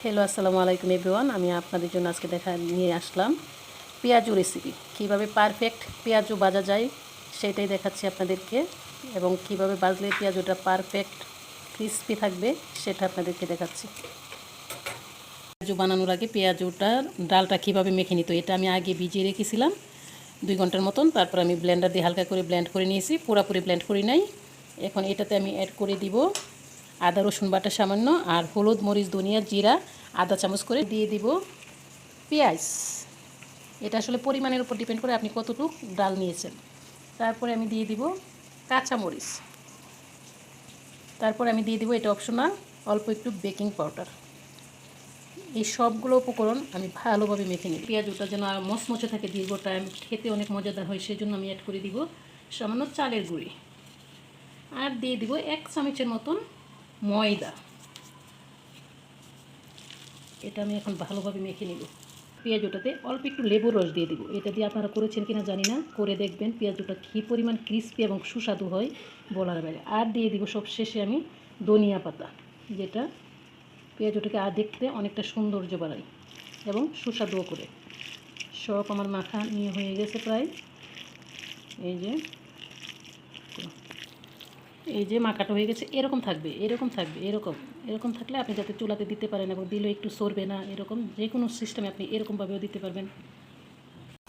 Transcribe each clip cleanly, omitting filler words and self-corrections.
Hello, আসসালামু আলাইকুম everyone. আমি আপনাদের জন্য আজকে নিয়ে আসলাম পেঁয়াজু রেসিপি। কিভাবে পারফেক্ট পেঁয়াজু ভাজা যায় সেটাই দেখাচ্ছি আপনাদেরকে, এবং কিভাবে ভাজলে পেঁয়াজুটা পারফেক্ট ক্রিস্পি থাকবে সেটা আপনাদেরকে দেখাচ্ছি। পেঁয়াজু বানানোর আগে পেঁয়াজুটার ডালটা কিভাবে মেখে নিত এটা আমি আগে ভিজিয়ে রেখেছিলাম 2 ঘন্টার মতন। তারপর আমি ব্লেন্ডার দিয়ে হালকা করে ব্লেন্ড করে নিয়েছি, পুরোপুরি ব্লেন্ড করি নাই। এখন এটাতে আমি অ্যাড করে দিব আদা রসুন বাটা সামান্য, আর হলুদ মরিচ ধনিয়া জিরা আধা চামচ করে দিয়ে দিব পেঁয়াজ। এটা আসলে পরিমাণের উপর ডিপেন্ড করে আপনি কতটুকু ডাল নিয়েছেন। তারপরে আমি দিয়ে দিব কাঁচামরিচ। তারপরে আমি দিয়ে দিব, এটা অপশনাল, অল্প একটু বেকিং পাউডার। এই সবগুলো উপকরণ আমি ভালোভাবে মেখে নিই। পেঁয়াজটা যেন মচমচে থাকে দীর্ঘ টাইম, খেতে অনেক মজাদার হয়, সেজন্য আমি অ্যাড করে দিব সামান্য চালের গুঁড়ি, আর দিয়ে দিব 1 চামচের মতন ময়দা। এটা আমি এখন ভালোভাবে মেখে নিব। পেঁয়াজটাতে অল্প একটু লেবুর রস দিয়ে দিব। এটা দিয়ে আপনারা করেছেন কিনা জানি না, করে দেখবেন পেঁয়াজটা কী পরিমাণ ক্রিস্পি এবং সুস্বাদু হয় বলার বাইরে। আর দিয়ে দিব সব শেষে আমি ধনিয়া পাতা, যেটা পেঁয়াজটাকে আর দেখতে অনেকটা সৌন্দর্য বাড়ায় এবং সুস্বাদুও করে। সব আমার মাখা নিয়ে হয়ে গেছে প্রায়। এই যে মাখাটা হয়ে গেছে, এরকম থাকবে, এরকম থাকলে আপনি যাতে চুলাতে দিতে পারেন এবং দিলে একটু সরবে না, এরকম যে কোনো সিস্টেমে আপনি এরকমভাবেও দিতে পারবেন।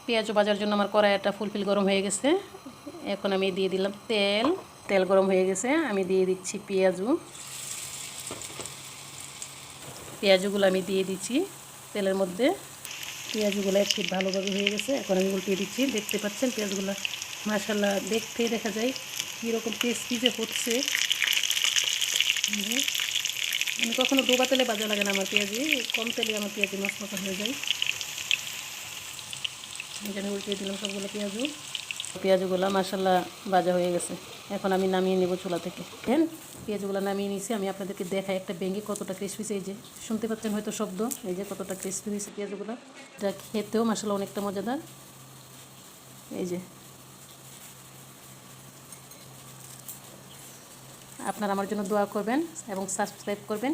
পেঁয়াজ ভাজার জন্য আমার কড়াইটা ফুলফিল গরম হয়ে গেছে। এখন আমি দিয়ে দিলাম তেল গরম হয়ে গেছে, আমি দিয়ে দিচ্ছি পেঁয়াজগুলো আমি দিয়ে দিচ্ছি তেলের মধ্যে। পেঁয়াজগুলো একটু ভালোভাবে হয়ে গেছে, এখন আমি উল্টিয়ে দিচ্ছি। দেখতে পাচ্ছেন পেঁয়াজগুলো মাশাআল্লাহ দেখতেই দেখা যায় কীরকম ক্রিস্পি যে হচ্ছে। আমি কখনো ডোবা তেলে ভাজা লাগে না আমার পেঁয়াজি, কম তেলে আমার পেঁয়াজি মশমশা হয়ে যায়। আমি উল্টিয়ে দিলাম সবগুলো পেঁয়াজগুলো মাশাআল্লাহ ভাজা হয়ে গেছে। এখন আমি নামিয়ে নেব চুলা থেকে। দেখেন পেঁয়াজগুলো নামিয়ে নিয়েছি, আমি আপনাদেরকে দেখাই একটা ভেঙে কতটা ক্রিস্পি। এই যে শুনতে পাচ্ছেন হয়তো শব্দ, এই যে কতটা ক্রিস্পি হয়েছে পেঁয়াজগুলো। এটা খেতেও মাশাআল্লাহ অনেকটা মজাদার। এই যে আপনারা আমার জন্য দোয়া করবেন এবং সাবস্ক্রাইব করবেন।